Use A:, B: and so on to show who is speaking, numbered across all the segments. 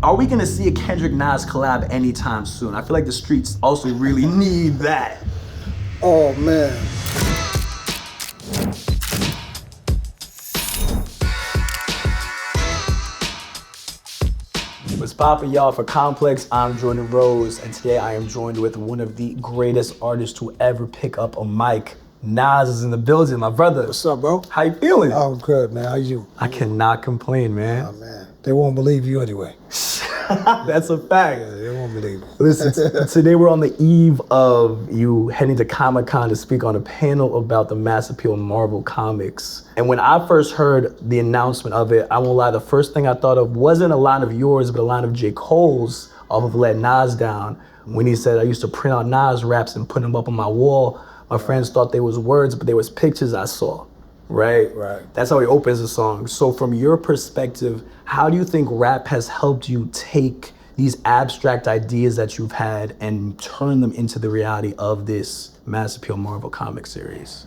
A: Are we gonna see a Kendrick Nas collab anytime soon? I feel like the streets also really need that.
B: Oh man.
A: What's poppin', y'all? For Complex, I'm Jordan Rose, and today I am joined with one of the greatest artists to ever pick up a mic. Nas is in the building, my brother.
B: What's up, bro?
A: How you feeling?
B: Oh, good, man. How you?
A: I cannot complain, man.
B: Oh, man. They won't believe you anyway.
A: That's a fact.
B: Yeah, they won't believe you.
A: Listen, today we're on the eve of you heading to Comic-Con to speak on a panel about the mass appeal of Marvel Comics. And when I first heard the announcement of it, I won't lie, the first thing I thought of wasn't a line of yours, but a line of J. Cole's off of Let Nas Down, when he said, I used to print out Nas raps and put them up on my wall. My friends thought they was words, but they was pictures I saw, right?
B: Right.
A: That's how he opens the song. So from your perspective, how do you think rap has helped you take these abstract ideas that you've had and turn them into the reality of this mass appeal Marvel comic series?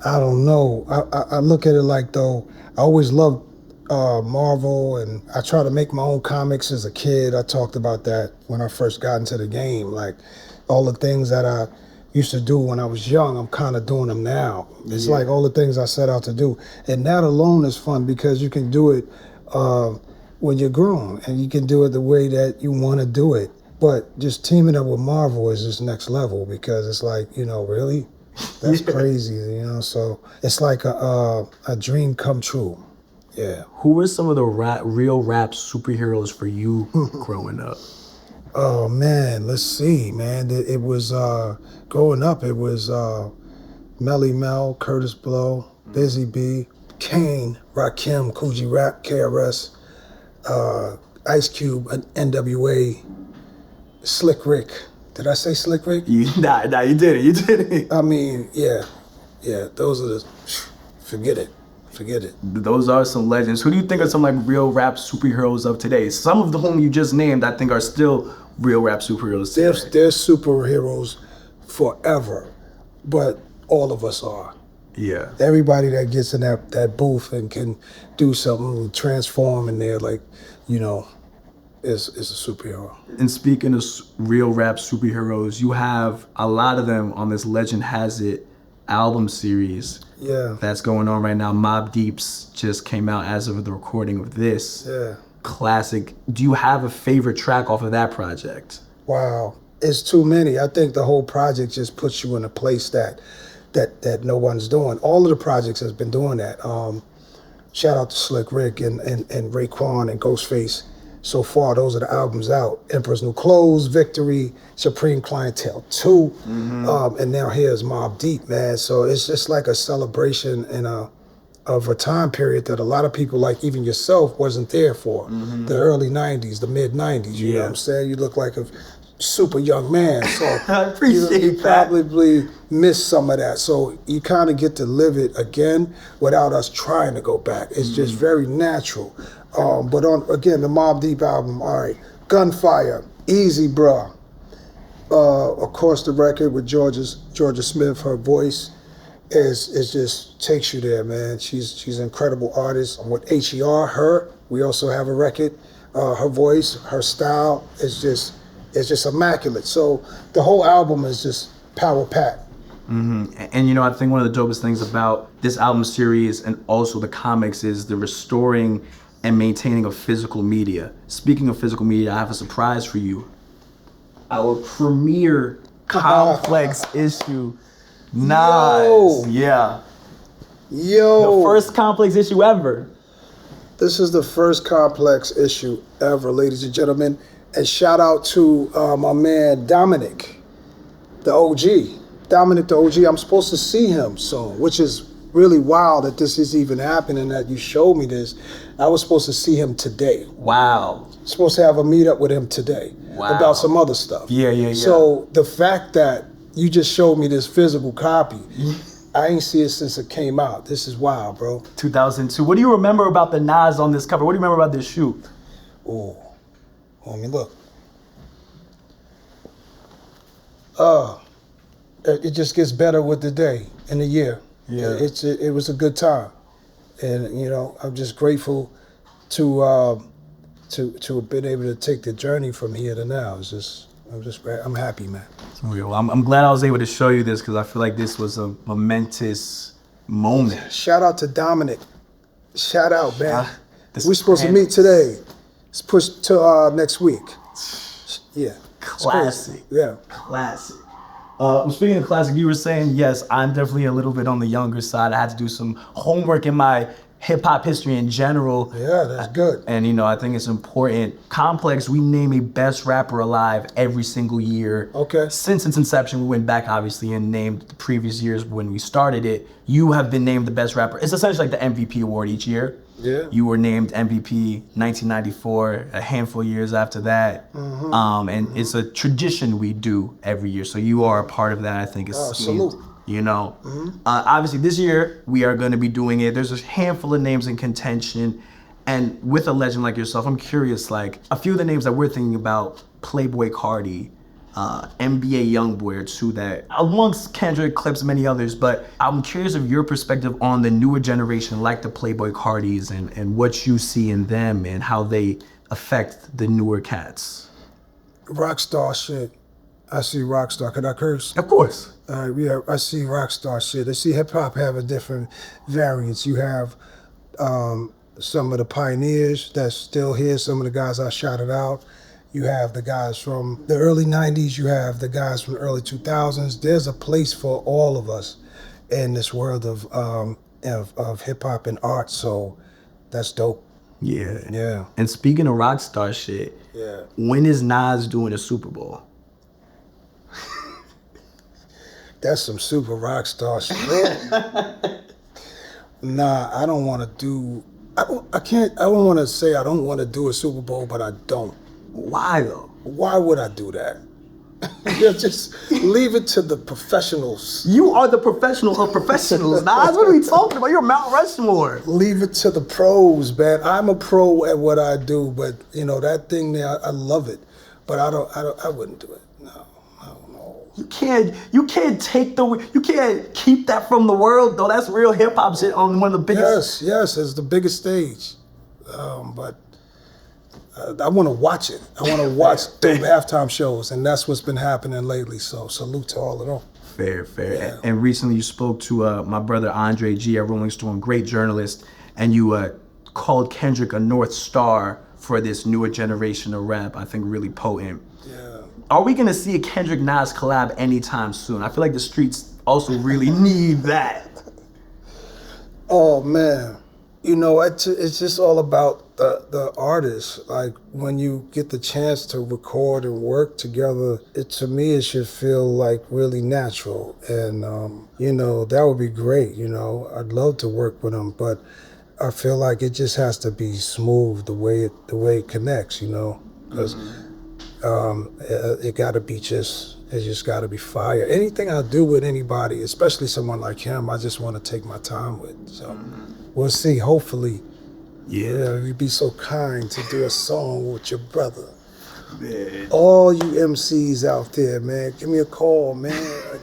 B: I don't know. I look at it like, though, I always loved Marvel, and I try to make my own comics as a kid. I talked about that when I first got into the game. Like, all the things that I used to do when I was young, I'm kind of doing them now. It's like all the things I set out to do. And that alone is fun because you can do it when you're grown, and you can do it the way that you want to do it. But just teaming up with Marvel is just next level, because it's like, you know, really? That's crazy, you know? So it's like a dream come true. Yeah.
A: Who were some of the real rap superheroes for you growing up?
B: Oh man, let's see, man. It was growing up. It was Melly Mel, Curtis Blow, Busy B, Kane, Rakim, Coogee Rap, KRS, Ice Cube, NWA, Slick Rick. Did I say Slick Rick?
A: Nah, you didn't. You didn't.
B: I mean, yeah. Those are the. Forget it.
A: Those are some legends. Who do you think are some like real rap superheroes of today? Some of whom you just named, I think, are still real rap superheroes today.
B: They're superheroes forever, but all of us are.
A: Yeah.
B: Everybody that gets in that booth and can do something, transform in there, like, you know, is a superhero.
A: And speaking of real rap superheroes, you have a lot of them on this Legend Has It album series.
B: Yeah.
A: That's going on right now. Mobb Deep's just came out as of the recording of this.
B: Yeah.
A: Classic. Do you have a favorite track off of that project?
B: Wow. It's too many. I think the whole project just puts you in a place that no one's doing. All of the projects has been doing that. Shout out to Slick Rick and Raekwon and Ghostface. So far, those are the albums out. Emperor's New Clothes, Victory, Supreme Clientele 2, and now here's Mobb Deep, man. So it's just like a celebration of a time period that a lot of people, like even yourself, wasn't there for. The early 90s, the mid 90s, you know what I'm saying? You look like a super young man, so
A: I appreciate
B: you
A: that.
B: probably missed some of that. So you kind of get to live it again without us trying to go back. It's just very natural. But again, the Mobb Deep album, all right, Gunfire, Easy Bruh. Of course, the record with Georgia Smith, her voice is just takes you there, man. She's an incredible artist. I'm with HER, her. We also have a record. Her voice, her style is just immaculate. So the whole album is just power packed.
A: And you know, I think one of the dopest things about this album series and also the comics is the restoring and maintaining of physical media. Speaking of physical media, I have a surprise for you. Our premiere Complex issue, Nas.
B: Yo.
A: The first Complex issue ever.
B: This is the first Complex issue ever, ladies and gentlemen. And shout out to my man Dominic, the OG. Dominic, the OG. I'm supposed to see him soon, which is really wild that this is even happening, that you showed me this. I was supposed to see him today.
A: Wow.
B: Supposed to have a meetup with him today about some other stuff.
A: Yeah.
B: So the fact that you just showed me this physical copy, I ain't see it since it came out. This is wild, bro.
A: 2002. What do you remember about the Nas on this cover? What do you remember about this shoot?
B: Oh, I mean, look. It just gets better with the day and the year.
A: Yeah.
B: It was a good time. And, you know, I'm just grateful to to have been able to take the journey from here to now. I'm happy, man.
A: Well, I'm glad I was able to show you this because I feel like this was a momentous moment.
B: Shout out to Dominic. Shout out, man. We're supposed to meet
A: Prince.
B: today. It's pushed to next week. Yeah.
A: Classic.
B: Yeah.
A: Classic. Speaking of classic, you were saying, yes, I'm definitely a little bit on the younger side. I had to do some homework in my hip hop history in general.
B: Yeah, that's good.
A: And, you know, I think it's important. Complex, we name a best rapper alive every single year.
B: Okay.
A: Since its inception, we went back, obviously, and named the previous years when we started it. You have been named the best rapper. It's essentially like the MVP award each year.
B: Yeah.
A: You were named MVP 1994, a handful of years after that. And it's a tradition we do every year. So you are a part of that, I think.
B: Salute.
A: You know, obviously this year we are going to be doing it. There's a handful of names in contention, and with a legend like yourself, I'm curious. Like a few of the names that we're thinking about: Playboi Carti, NBA YoungBoy are two that, amongst Kendrick, Clips, many others. But I'm curious of your perspective on the newer generation, like the Playboi Cartis, and what you see in them and how they affect the newer cats.
B: Rockstar shit. I see rockstar. Can I curse?
A: Of course.
B: Yeah, I see rockstar shit. I see hip hop have a different variants. You have some of the pioneers that's still here, some of the guys I shouted out. You have the guys from the early 90s, you have the guys from the early 2000s. There's a place for all of us in this world of hip hop and art, so that's dope.
A: Yeah.
B: Yeah.
A: And speaking of rockstar shit,
B: Yeah.
A: when is Nas doing a Super Bowl?
B: That's some super rock star shit. Nah, I don't want to do. I don't want to say I don't want to do a Super Bowl, but I don't.
A: Why though?
B: Why would I do that? Yeah, just leave it to the professionals.
A: You are the professional of professionals, Nas. What are we talking about? You're Mount Rushmore.
B: Leave it to the pros, man. I'm a pro at what I do, but you know that thing there, I love it, but I wouldn't do it. No, I don't know.
A: You can't keep that from the world though. That's real hip hop shit on one of the biggest.
B: Yes, it's the biggest stage, but I want to watch it. I want to watch dope halftime shows, and that's what's been happening lately. So salute to all of them.
A: Fair.
B: Yeah.
A: And recently you spoke to my brother Andre G at Rolling Stone, great journalist, and you called Kendrick a North Star for this newer generation of rap. I think really potent.
B: Yeah.
A: Are we gonna see a Kendrick Nas collab anytime soon? I feel like the streets also really need that.
B: Oh man, you know it's just all about the artists. Like when you get the chance to record and work together, to me it should feel like really natural, and you know that would be great. You know, I'd love to work with them, but I feel like it just has to be smooth the way it connects. You know, because it got to be it just got to be fire. Anything I do with anybody, especially someone like him, I just want to take my time with. So we'll see. Hopefully. Yeah, you'd be so kind to do a song with your brother.
A: Man.
B: All you MCs out there, man, give me a call, man.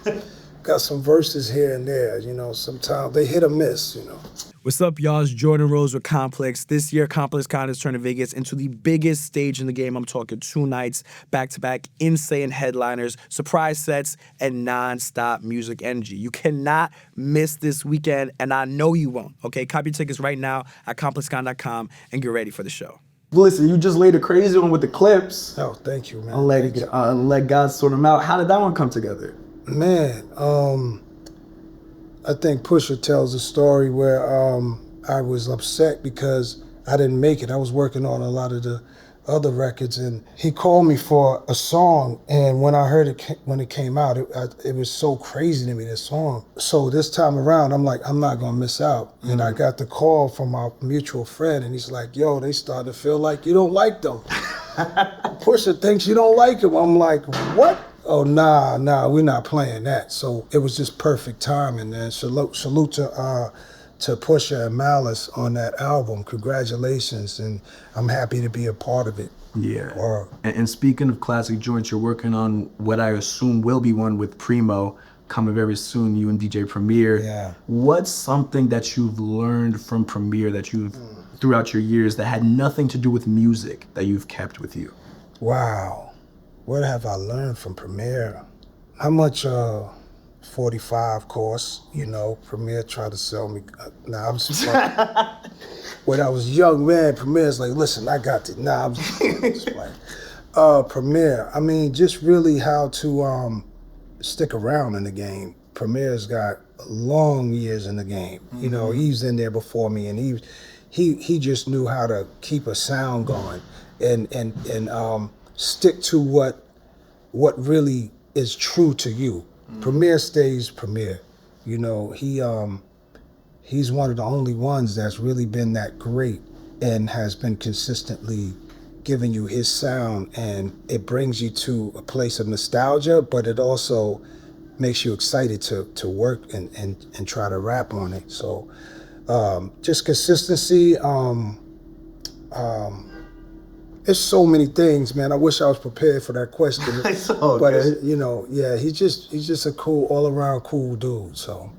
B: I got some verses here and there, you know, sometimes they hit or miss, you know.
A: What's up, y'all? It's Jordan Rose with Complex. This year, ComplexCon is turning Vegas into the biggest stage in the game. I'm talking 2 nights, back-to-back, insane headliners, surprise sets, and non-stop music energy. You cannot miss this weekend, and I know you won't, okay? Copy your tickets right now at ComplexCon.com and get ready for the show. Well, listen, you just laid a crazy one with the clips.
B: Oh, thank you, man.
A: Let God sort them out. How did that one come together?
B: Man, I think Pusha tells a story where I was upset because I didn't make it. I was working on a lot of the other records, and he called me for a song, and when I heard it, when it came out, it was so crazy to me, this song. So this time around, I'm like, I'm not gonna miss out. And I got the call from our mutual friend, and he's like, yo, they started to feel like you don't like them. Pusha thinks you don't like him. I'm like, what? Oh, nah, we're not playing that. So it was just perfect timing, and salute to Pusha and Malice on that album. Congratulations, and I'm happy to be a part of it.
A: Yeah. And speaking of classic joints, you're working on what I assume will be one with Primo. coming very soon, you and DJ Premier.
B: Yeah.
A: What's something that you've learned from Premier that you've, throughout your years, that had nothing to do with music that you've kept with you?
B: Wow. What have I learned from Premier? How much 45 course, Premier tried to sell me. Nah, I'm just playing. When I was young, man, Premier's like, listen, I got it. Nah, I'm just playing. Premier, I mean, just really how to stick around in the game. Premier's got long years in the game. He's in there before me, and he just knew how to keep a sound going and stick to what really is true to you. Premier stays Premier. He's one of the only ones that's really been that great and has been consistently giving you his sound, and it brings you to a place of nostalgia, but it also makes you excited to work and try to rap on it. So just consistency. There's so many things, man. I wish I was prepared for that question. But he's just a cool, all around cool dude. So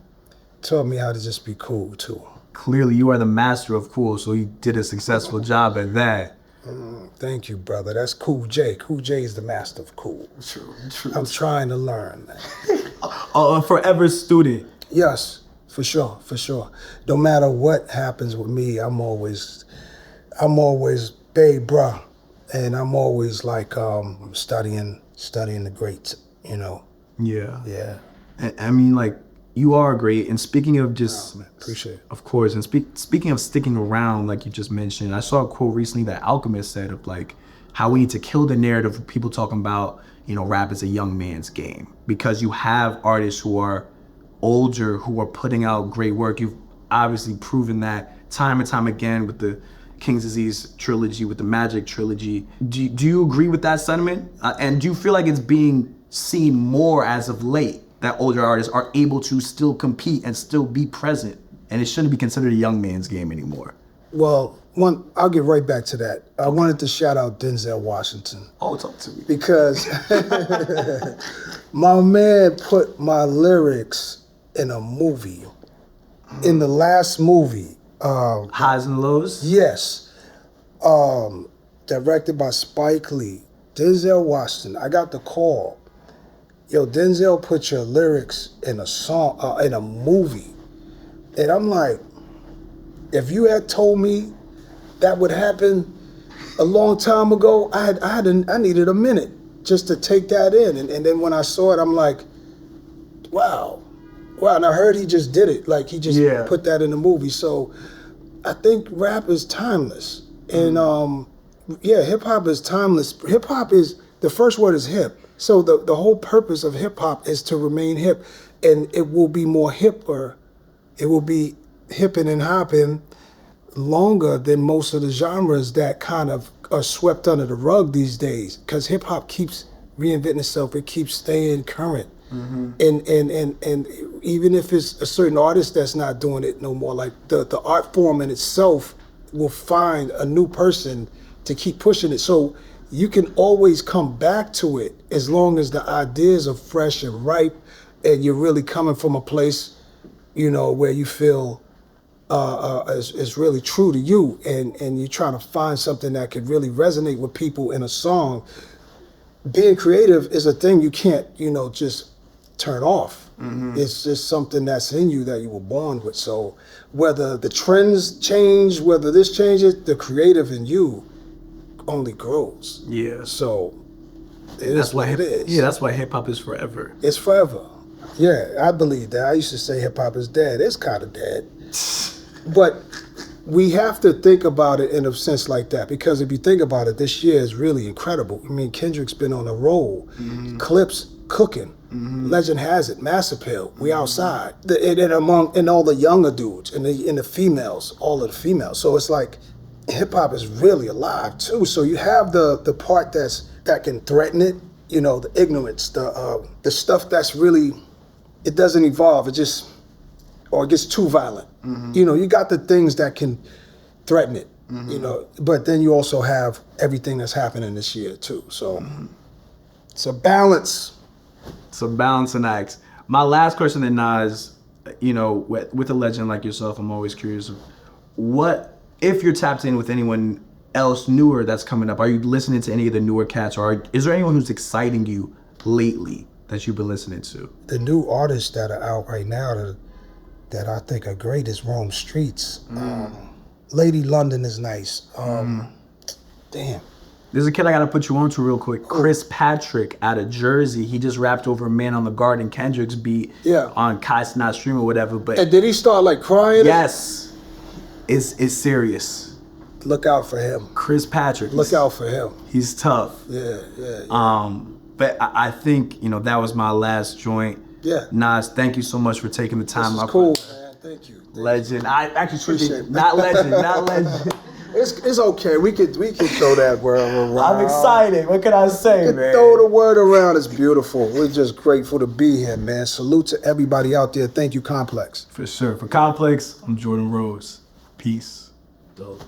B: taught me how to just be cool too.
A: Clearly, you are the master of cool, so you did a successful job at that.
B: Thank you, brother. That's Cool J. Cool J is the master of cool.
A: True.
B: I'm trying to learn, man.
A: A forever student.
B: Yes, for sure. No matter what happens with me, I'm always babe, bruh. And I'm always like studying the greats,
A: Yeah.
B: Yeah.
A: I mean, like, you are great. And speaking of just...
B: man, appreciate it.
A: Of course. And speaking of sticking around, like you just mentioned, I saw a quote recently that Alchemist said of, like, how we need to kill the narrative of people talking about, rap is a young man's game. Because you have artists who are older, who are putting out great work. You've obviously proven that time and time again with the King's Disease trilogy, with the Magic trilogy. Do you agree with that sentiment? And do you feel like it's being seen more as of late, that older artists are able to still compete and still be present, and it shouldn't be considered a young man's game anymore?
B: Well, I'll get right back to that. I wanted to shout out Denzel Washington.
A: Oh, talk to me.
B: Because my man put my lyrics in a movie. In the last movie.
A: Highs and Lows?
B: Yes. Directed by Spike Lee. Denzel Washington. I got the call. Yo, Denzel put your lyrics in a song, in a movie. And I'm like, if you had told me that would happen a long time ago, I needed a minute just to take that in. And then when I saw it, I'm like, wow. And I heard he just did it. Like, he just put that in the movie. So I think rap is timeless. And hip hop is timeless. Hip hop is, the first word is hip. So the whole purpose of hip hop is to remain hip. And it will be more hipper. It will be hipping and hopping longer than most of the genres that kind of are swept under the rug these days. Because hip hop keeps reinventing itself. It keeps staying current. And even if it's a certain artist that's not doing it no more, like the art form in itself will find a new person to keep pushing it. So you can always come back to it as long as the ideas are fresh and ripe, and you're really coming from a place, where you feel is really true to you, and you're trying to find something that could really resonate with people in a song. Being creative is a thing you can't, just turn off. It's just something that's in you that you were born with. So whether the trends change, whether this changes, the creative in you only grows.
A: Yeah.
B: So that's what it is.
A: Yeah, that's why hip hop is forever.
B: It's forever. Yeah, I believe that. I used to say hip hop is dead. It's kind of dead. But we have to think about it in a sense like that, because if you think about it, this year is really incredible. I mean, Kendrick's been on a roll. Clips cooking. Legend has it, Mass Appeal, we outside. And all the younger dudes and the females, all of the females. So it's like hip hop is really alive too. So you have the part that can threaten it, the ignorance, the stuff that's really, it doesn't evolve, it gets too violent. You got the things that can threaten it, but then you also have everything that's happening this year too. So it's a balance.
A: It's a balancing act. My last question then, Nas, you know, with a legend like yourself, I'm always curious. What, if you're tapped in with anyone else newer that's coming up, are you listening to any of the newer cats, or is there anyone who's exciting you lately that you've been listening to?
B: The new artists that are out right now that I think are great is Rome Streets. Lady London is nice. Damn.
A: There's a kid I gotta put you on to real quick. Chris Patrick out of Jersey. He just rapped over Man on the Garden, Kendrick's beat on Kai's Not Stream or whatever. But
B: And did he start like crying?
A: yes, it's serious.
B: Look out for him.
A: Chris Patrick.
B: Look out for him.
A: He's tough.
B: Yeah.
A: But I think, you know, that was my last joint.
B: Yeah.
A: Nas, thank you so much for taking the time.
B: This is cool, man. Thank you.
A: Legend. I actually
B: Appreciate it.
A: not legend.
B: It's okay. We could throw that word around.
A: I'm excited. What can I say,
B: We could
A: man?
B: throw the word around. It's beautiful. We're just grateful to be here, man. Salute to everybody out there. Thank you, Complex.
A: For sure. For Complex, I'm Jordan Rose. Peace. Dope.